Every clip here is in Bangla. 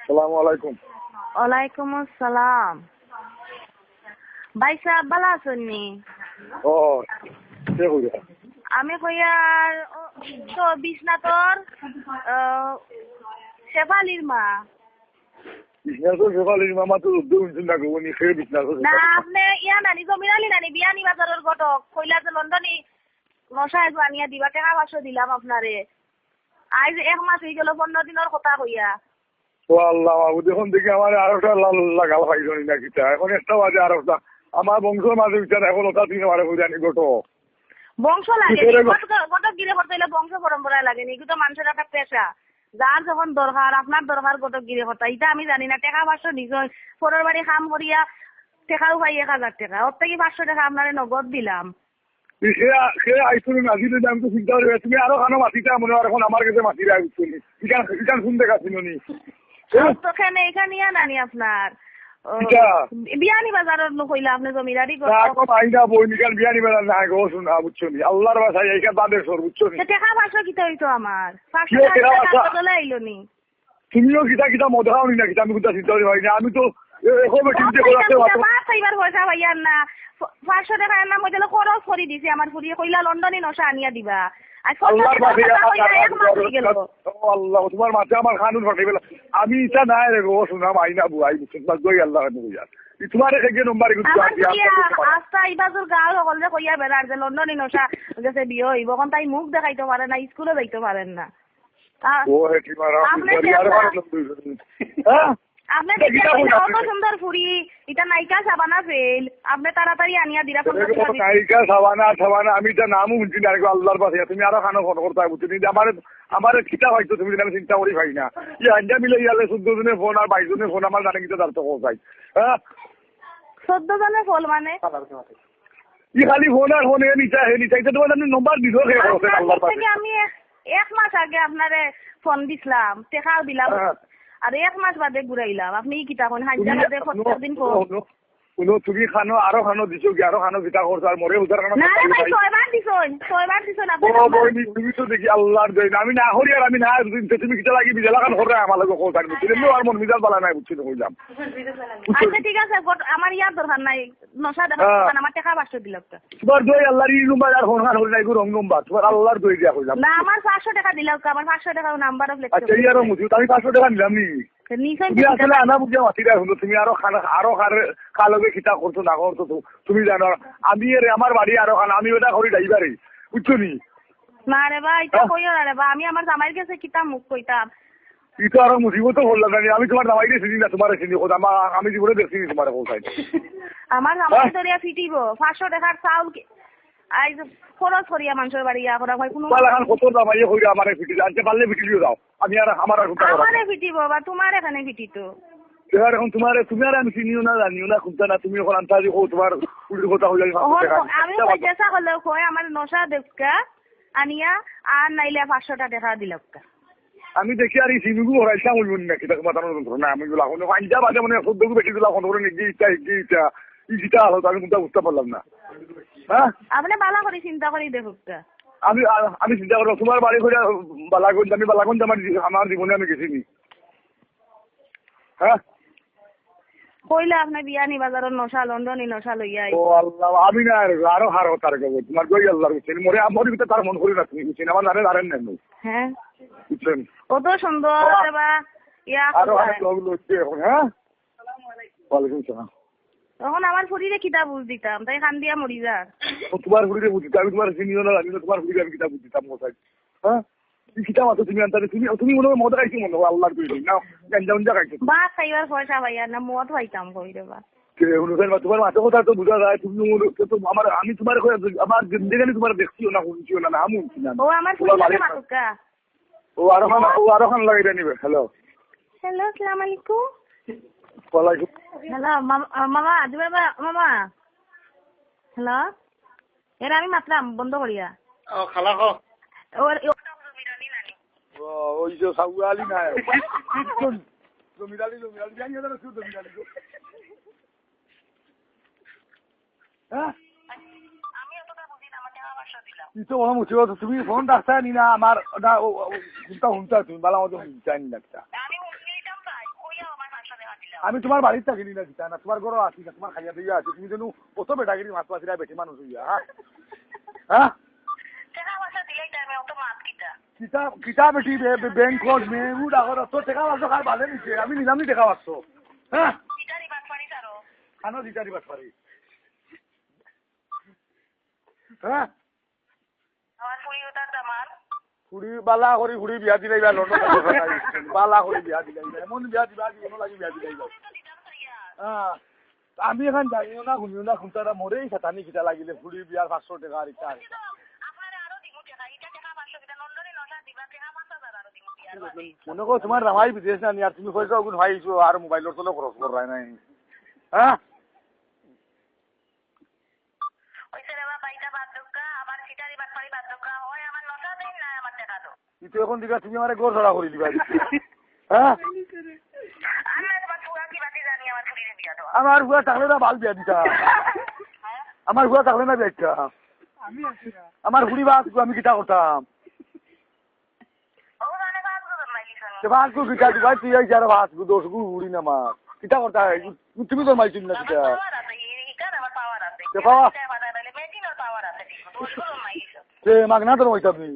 আসসালামু আলাইকুম। ওয়ালাইকুম আসসালাম। ভাই সাহেব ভালো আছেন নি? ও কে কইরা? আমি কইয়ার তো বিশ্বনাথর শেফালির মা। বিজনেসের শেফালির মামা তো উদ্যোগ চিন্তা করবো নি খেয়ে বিজনেসের না আপনি ইয়া নানি জমিরালি নানি বিয়ানি বাজারের ঘটক কইলা যে লন্ডনে নশায় আনিয়া দিবা টাকা 500 দিলাম আপনারে। আজ 1 মাস হয়ে গেল 15 দিনের কথা কইয়া। ও আল্লাহ বাবু দেখুন দেখি আমার আরেকটা লাল লাগাল পাইছনি না কিটা এখন একটা বাজে আরেকটা আমার বংশের মাঝে বিচার এখন ওটা দিনে মারে বুঝানি গোটো বংশ লাগে ঘটক গিরে করতে হইলে বংশ পরম্পরায় লাগে নি কিন্তু মানুষের একটা পেশা যার যখন দরকার আপনার দরকার ঘটক গিরে কথা এটা আমি জানি না টাকা 500 নিজন পরের বাড়ি কাম করিয়া টাকাও পাই 1000 টাকা ওর থেকে 500 টাকা আপনারে নগদ দিলাম। সে আইসুনি নাজিলে আমি তো চিন্তা করি তুমি আরো খানো মাটিটা মনে হয় এখন আমার কাছে মাটি রাখ বুঝছি ইকান শুন দেখাছিল নি তো এখানে ইয়া নানি আপনার বিয়ানি বাজারের কইলা আপনি জমিদারি বিয়ানি বেলা না গো শুনা বুঝছো নি আল্লাহর বাসায় এইখান বাদে সর বুঝছো নি টাকা 500 কিতা হইতো আমার 500 টাকা বদলে আইলো নি তুমিও কিতা কিতা মদ খাওনি না কিতা আমি কোথা চিন্তা করি ভাই না আমি তো এবার চিন্তা করাতে এইবার পয়সা ভাইয়ার না 500 টাকা না মধ্যে খরচ করে দিছি আমার ফুরিয়ে কইলা লন্ডনে নশা আনিয়া দিবা আল্লাহ তোমার মাথা আমার খানুন ফাটে গেল আমি ইচ্ছা নাই রে গো শোনা ভাই না বুঝাই বুঝছি আল্লাহ তোমার থেকে নম্বর আস্তা ইবাজুর গাঁও সকলে কইয়া বেড়ার যে লন্ডনে নশা গেছে বিয়ে হইব এখন তাই মুখ দেখাইতে পারে না স্কুলে যাইতে পারেন না আপনি কত সুন্দর ফুরি এটা নায়িকা সাবানা ফেল আপনি তাড়াতাড়ি আনিয়া দিরা নায়িকা সাবানা আমি এটা নামও শুনছি না আল্লাহর পাশে তুমি আরো খানো ফোন করতে বুঝছি আমার খিতা হয়তো তুমি জানো চিন্তা করি ভাই না ই আঞ্জা মিলে ইয়ালে 14 জনের ফোন আর 22 জনের ফোন আমার জানে কিন্তু তার তো কোথায় 14 জনের ফোন মানে ই খালি ফোন আর ফোন হে নিচা তোমার নম্বর দিল আল্লাহর পাশে আমি 1 মাস আগে আপনারে ফোন দিছিলাম টাকাও দিলাম আর 1 মাস বাদে ঘুরাইলাম আপনি কি তখন হাজার বাদে প্রত্যেকদিন কোনো তুমি খানো আরো খানো দিছো কি আরো খানো কিতা করছো আর মরে উদার খানো না ভাই 6 বার দিছন আপনি তুমি তো দেখি আল্লাহর দই আমি না হরি আর আমি না তুমি কিতা লাগি বিজলা খান করে আমার লাগে কোন টাইম তুমি আর মন মিজাল বালা নাই বুঝছি তো কইলাম আচ্ছা ঠিক আছে আমার ইয়ার দরকার নাই নশা দেখা আমার টাকা 500 দিলাম তোমার দই আল্লাহর ই নম্বর আর ফোন খান হরি নাই গো রং নম্বর তোমার আল্লাহর দই দিয়া কইলাম না আমার 500 টাকা দিলাম আমার 500 টাকা নাম্বার অফ লেখা আচ্ছা ইয়ারও মুজি আমি 500 টাকা নিলাম নি তুমি আসলে আনা বুঝিয়া মাতিরা শুনো তুমি আরো খালকে খিতা করছো না করছো তুমি জানো আমি আমার বাড়ি আরো খানা আমি ওটা করি ড্রাইভারে বুঝছো নি না রে ভাই এটা কইও না রে ভাই আমি আমার জামাইর কাছে কিতা মুখ কইতাম এটা আরো মুসিবত হল না আমি তোমার জামাইকে চিনি না তোমার চিনি আমি জীবনে দেখছি তোমার কোথায় আমার জামাই ধরিয়া ফিটিব 500 টাকার চাউল আজ খরচ করিয়া মানুষের বাড়ি ইয়া করা হয় কোনো কত জামাইয়ে কইরা আমারে ফিটি আনতে পারলে ফিটিলিও দাও আমি আর আমার আমারে ফিটিব বা তোমার এখানে ফিটিতো এবার এখন তুমি আর আমি চিনিও না জানিও না খুঁজতে না তুমি এখন আনতে তোমার উল্টো কথা হইলে আমি চেষ্টা করলেও কই আমার নশা দেখা আনিয়া আর নাইলে 500 টাকা দিলাম আমি দেখি আর এই সিমিগু হরাইছিলাম বলবো না কিতা মাথার না আমি গুলা কোনো পাঞ্জা বাজে মানে সদ্যগু বেশি দিলাম ফোন করে নিয়ে ইটা ইটা হলো আমি কোনটা বুঝতে পারলাম না হ্যাঁ আপনি বালা করে চিন্তা করি দেখুক আমি চিন্তা করলাম তোমার বাড়ি করে বালাগঞ্জ আমি বালাগঞ্জ আমার জীবনে আমি গেছিনি হ্যাঁ কইলে আপনি বিয়ানি বাজারের নশা লন্ডনী নশা লইয়া ও আল্লাহ আমি না আরো হার হতার গো তোমার গই আল্লাহর বুঝছেন মরে আমার ভিতরে তার মন করি না তুমি বুঝছেন আমার জানেন না হ্যাঁ বুঝছেন কত সুন্দর বা ইয়া আরো অনেক লোক লচ্ছে এখন হ্যাঁ ওয়ালাইকুম আসসালাম তখন আমার শরীরে কিতা বুঝ দিতাম তাই খান দিয়া মরি যা তোমার শরীরে বুঝ দিতাম আমি তোমার চিনিও না জানি না তোমার শরীরে আমি কিতা বুঝ দিতাম কোথায় হ্যাঁ কিতা মাত্র তুমি আনতে তুমি মনে হয় মদ খাইছি মনে হয় আল্লাহর কইলি না গাঞ্জা উঞ্জা খাইছো বা খাইবার পয়সা ভাইয়া না মদ খাইতাম কই রে বা তোমার মাথা কথা তো বুঝা যায় তুমি আমার আমি তোমার আমার জিন্দেগানি তোমার দেখছিও না শুনছিও না আমি শুনছি না ও আমার ফুললে মাতুকা ও আরো খান লাগাই নিবে হ্যালো আসসালামু আলাইকুম ওয়ালাইকুম হ্যালো মামা দিবা মামা হ্যালো এরা আমি মাতলাম বন্ধ করিয়া খালা খো ওই যে সাউয়ালি না জমিদারি জানি না শুধু জমিদারি হ্যাঁ ইতো বলা মুছে তুমি ফোন রাখতা নি না আমার ওটা হুনতা তুমি বালা মতো হুনতা নি লাগতা আমি তোমার বাড়ির থাকি না দিতা না তোমার ঘরও আছি না তোমার খাইয়া দিয়া আছে তুমি যেন কত বেটাগিরি মাছ পাছিরা বেটি মানুষ হইয়া হ্যাঁ কিতা বেটি ব্যাংকত মেহু ডাকর তোর টেকা পাচ্ছ খার ভালে নিছে আমি নিলাম নি টেকা পাচ্ছ হ্যাঁ খানো দিতারি বাট পারি হ্যাঁ ফুড়ি বালা করি ফুড়ি বিয়া দিলাইবা লন্ডন বালা করি বিয়া দিলাইবা এমন বিয়া দিবা জীবন লাগি বিয়া দিলাইবা হ্যাঁ আমি এখন জানিও না শুনিও না শুনতারা মরেই সাতানি কিটা লাগিলে ফুড়ি বিয়ার 500 টাকা আর ইটা মনে করো তোমার রামাই বিদেশ না আর তুমি কইছো ওগুন ভাইছো আর মোবাইলের চলে খরচ করাই নাই হ্যাঁ তুই এখন দিবা তুমি আমার গোর ছড়া করে দিবা হ্যাঁ আমার হুয়া থাকলে না ভাল বিয়া দিতা আমার হুয়া থাকলে না বিয়া আমার হুড়ি বাস আমি কিতা করতাম ভাত গু কিতা দিবা তুই এই যারা ভাত গু 10 গু হুড়ি না মা কিতা করতা তুমি তো মাইছিস না কিতা মাগনা তোর হইতাম নি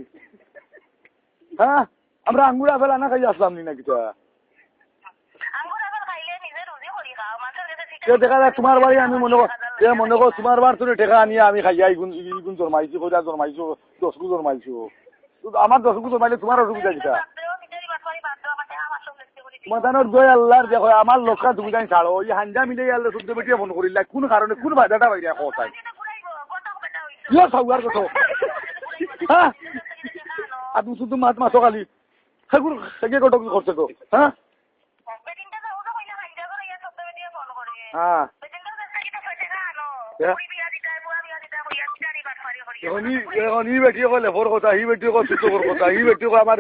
হ্যাঁ আমরা আঙ্গুর আপেল আনা খাই আসলাম নি না কিতা দেখা যায় তোমার বাড়ি আমি মনে কর তোমার বার তোর টেকা আনিয়ে আমি খাইয়া ইগুন জন্মাইছি কইরা জন্মাইছো 10 গু জন্মাইছো আমার 10 গু জন্মাইলে তোমার অসুবিধা কিতা তোমার জানোর জয় আল্লাহর দেখো আমার লোকটা তুমি জানি ছাড়ো ওই হাঞ্জা মিলে আল্লাহ শুদ্ধ বেটিয়ে ফোন করিলা কোন কারণে কোন বাজাটা বাইরে কোথায় কিয় সাউয়ার কথা হ্যাঁ আর তুমি শুধু মাছ খালি সেগুলো সেগে কত কি করছে তো হ্যাঁ হ্যাঁ ই বেটি কলে ভোর কথা হি বেটি সুতোর কথা হি বেটি আমার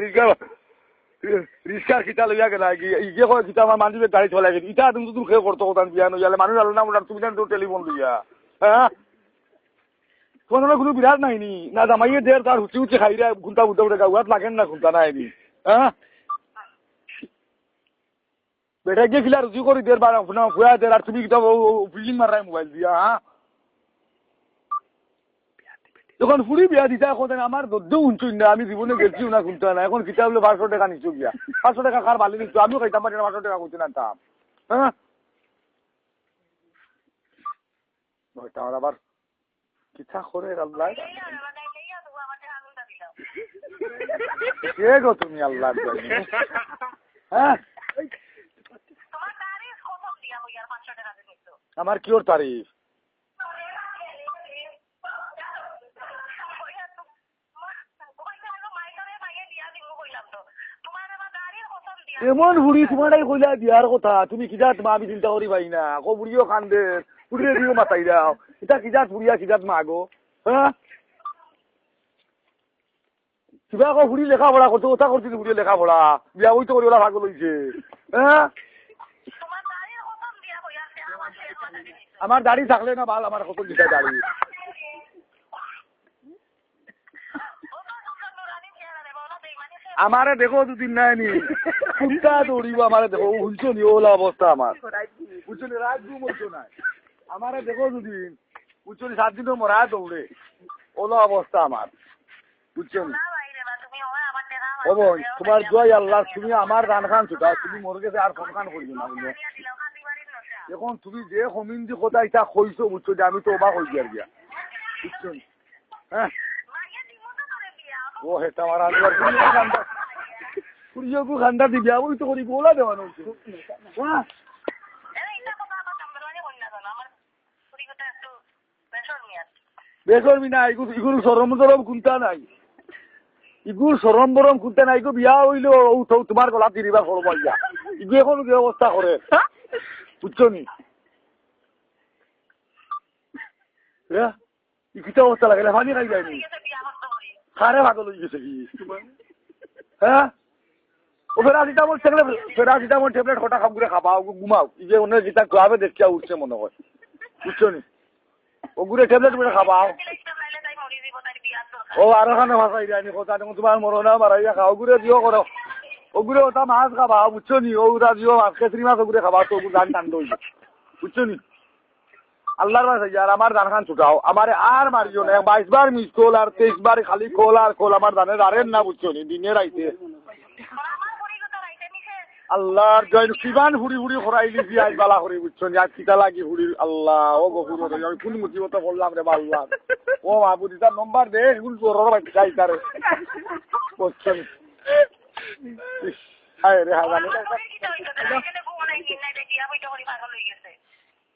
রিক্সার কিতা লইয়া গেলা ইগে কয় কিতা আমার মানুষের গাড়ি চলে গেছে ইটা তুমি তুমি খেয়ে করতো কথা বিয়া নইয়ালে মানুষ আলো না তুমি জানো টেলিফোন লইয়া হ্যাঁ তোমার কোনো বিরাট নাইনি না জামাইয়ে দের তার হুচি হুচি খাইরা ঘুমটা ঘুরতে ঘুরতে গাওয়াত লাগেন না ঘুমটা নাইনি হ্যাঁ বেটা গিয়ে খিলা রুচি করি দের বার ফুয়া দের আর তুমি কিতা ফিল্ডিং মারাই মোবাইল দিয়া হ্যাঁ যখন ফুড়ি বিয়া দিতা এখন আমার দদ্দু উঞ্চুই না আমি জীবনে গেছিও না ঘুমটা না এখন কিতা বলে 500 টাকা নিচ্ছ গিয়া 500 টাকা খার ভালো নিচ্ছ আমিও খাইতাম পারি না 500 টাকা করতে না দাম হ্যাঁ আমার আবার কিতা করে আল্লাহ কে গো তুমি আল্লাহ হ্যাঁ আমার কিওর তারিফ এমন বুড়ি তোমার কইলা দিয়ার কথা তুমি কিজাত মা আমি চিন্তা করি পাই না কো বুড়িও কান্দে বুড়িয়ে দিও মাতাই দাও এটা কিজাত বুড়িয়া কিজাত মা গো হ্যাঁ কিবা কো বুড়ি লেখাপড়া করতে কথা করছিল বুড়ি লেখাপড়া বিয়া ওই তো করি ওলা ভাগ লইছে হ্যাঁ আমার দাড়ি থাকলে না ভাল আমার কত দিতে দাড়ি আমারে দেখো দুদিন নাইনি কুত্তা দৌড়িব আমারে দেখো বুঝছো নি ওলা অবস্থা আমার বুঝছো নি রাত ঘুম হইছো না আমারে দেখো দুদিন বুঝছো নি 7 দিন মরা দৌড়ে ওলা অবস্থা আমার বুঝছো নি ও বোন তোমার জয় আল্লাহ তুমি আমার রান খান ছুটা তুমি মোর কাছে আর ফোন খান করিও না বুঝলো এখন তুমি যে কমিন্দি কথা এটা কইছো বুঝছো যে আমি তো অবাক হই গিয়া বুঝছো নি হ্যাঁ ও হেটা আমার আনবার পুরিও কো খান্ডা দি বিয়া ওই তো করি গোলা দেওয়ানো হইছে হ্যাঁ বেসর মিনা ইগুর সরম সরম কুন্তা নাই ইগুর সরম বরম কুন্তা নাই গো বিয়া হইলো তোমার গলা দিবা করব ইয়া ইগু এখন কি অবস্থা করে বুঝছো নি হ্যাঁ ইকিটা অবস্থা লাগে পানি খাই যায়নি খারে ভাগল হয়ে গেছে কি হ্যাঁ ও প্যারাসিটামল ট্যাবলেট হঠাৎ খাবগুলো খাবাও ঘুমাও এই যে অন্য যেটা খাবে দেখিয়া উঠছে মনে হয় বুঝছো নি ওগুলো ট্যাবলেট গুলো খাবাও ও আরো খানে ভাষাই যায়নি কথা তোমার মরনা মারাইয়া খাও ঘুরে দিও করো ওগুলো ওটা মাছ খাবা বুঝছো নি ওগুলা দিও মাছ খেতরি মাছ ওগুলো খাবা তো ওগুলো ধান টান দই বুঝছো নি আল্লাহর বাসাই আর আমার ধান খান ছুটাও আমার আর মারিও না 22 বার মিস কল আর 23 বার খালি কল আর কল আমার ধানের আরেন না বুঝছো নি দিনে রাইতে আল্লাহর জয় কিমান হুড়ি হুড়ি খরাই দিছি আজ বালা করি বুঝছো নি আজ কিটা লাগি হুড়ি আল্লাহ ও গফুর আমি কোন মুসিবত বললাম রে আল্লাহ ও মাহবুদি তার নম্বর দে এগুলো তোর বাচ্চাই তার বুঝছো নি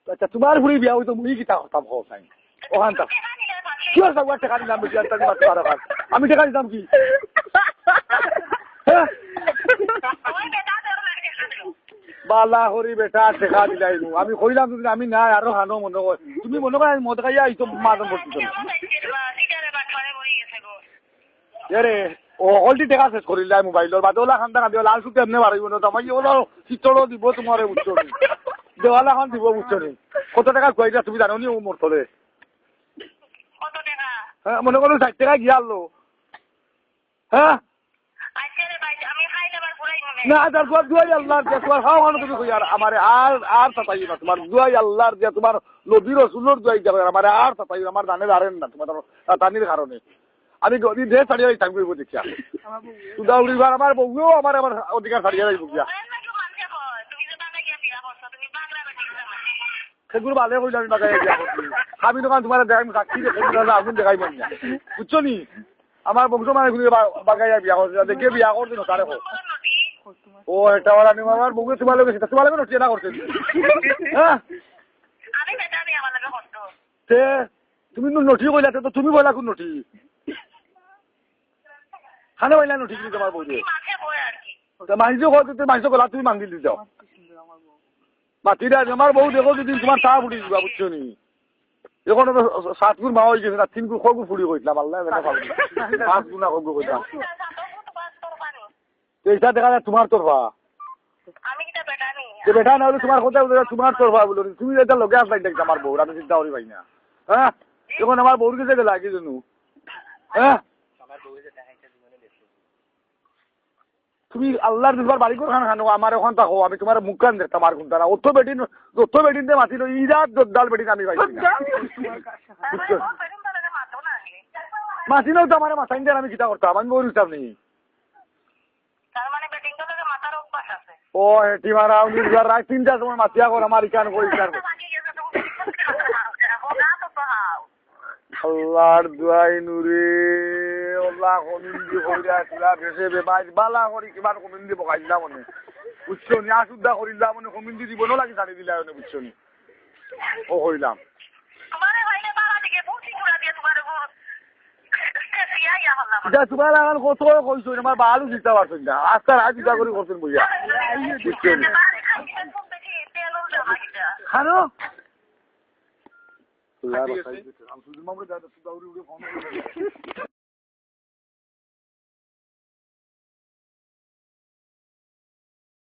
আচ্ছা তোমার ঘুরি বিয়া হইতো মুই কিতা হতাম হোক নাই ওখান থাক কি আর সব টাকা দিলাম বেশি আর টাকা মাত্র আরো আমি টাকা দিতাম কি বালা হরি বেটা টাকা দিলাই আমি কইলাম তুমি আমি না আরো হানো মনে কর তুমি মনে কর মদ খাইয়া আইতো মাদম ভর্তি রে ও অলরেডি টাকা শেষ করিলা মোবাইলের বাদে ওলা খান টাকা দিও লাল সুতে এমনি বাড়াইব না তোমার ওলা চিত্রও দিব তোমার বুঝছো নি দেওয়ালা খান দিব বুঝছো নি কত টাকা কইরা তুমি জানো নি ও মোর তলে হ্যাঁ মনে করো 60 টাকা গিয়া আনলো হ্যাঁ না তার তোমার দুয়াই আল্লাহর দিয়া তোমার খাও খানো তুমি কই আর আমার আর সাতাই না তোমার দুয়াই আল্লাহর দিয়া তোমার নবী রাসূলের দুয়াই যাবে আমার আর সাতাই আমার জানে আরেন না তোমার তানির কারণে আমি গদি দে ছাড়িয়ে থাকবো দেখিয়া সুদাউরিবার আমার বউও আমার আমার অধিকার ছাড়িয়ে যাইব গিয়া সেগুলো ভালো কইলে আমি বাগাই দিয়া আমি দোকান তোমার দেখাই সাক্ষী দেখে আগুন দেখাই মন না বুঝছো নি আমার বংশ মানে বাগাইয়া বিয়া করছে দেখে বিয়া করছে না তারে ও এটা ওরা নি আমার বউ তোমার লোক সেটা তোমার লোক নটিয়া না করছে হ্যাঁ তে তুমি নটি কইলা তো তুমি বলা কোন নটি খানে বইলা নটি কি তোমার বউ দিয়ে মাইজো কইতে মাইজো গলা তুমি মাঙ্গি দি যাও মাতিরা আমার বউ দেখো যদি তোমার তা ফুটি দিবা বুঝছো নি এখন 7 গুণ মা হয়ে গেছে না 3 গুণ খগু ফুড়ি কইলাম আল্লাহ জানে পাবো 5 গুণ খগু কইলাম এইটা দেখা যায় তোমার তরফা আমি কিটা বেটা নি যে বেটা না হলে তোমার কথা তোমার তরফা বলো তুমি যেটা লগে আসলাই দেখ আমার বউ আমি চিন্তা করি ভাই না হ্যাঁ এখন আমার বউর কাছে গেলা কি জানো হ্যাঁ তুমি আল্লাহর দুবার বাড়ি করে খানো আমার ওখান থাকো আমি তোমার মুখ কান দেখতাম আর কোনটা না অত বেটিন দে মাতিল ইরাত জোরদাল বেটিন আমি পাইছি মাতি নাও তো আমার মাথাইন দিয়ে আমি কিতা করতাম আমি বই উঠতাম নি ও হেঁটি মারা রাত 3টার সময় মাতিয়া কর আমার ইকান করি আল্লাহর দুয়াই নুরে আল্লাহ কমিন্দি কইরা তুলা বেশে বেমাজ বালা করি কিমান কমিন্দি বকাইলা মনে বুঝছো নি আসুদ্ধা করিলা মনে কমিন্দি দিব না লাগি ছাড়ি দিলা মনে বুঝছো নি ও কইলাম তোমার এখন কত কইছো আমার বালু দিতে পারছো না আজকাল আজ দিতা করে করছেন বুঝা বুঝছো নি খানো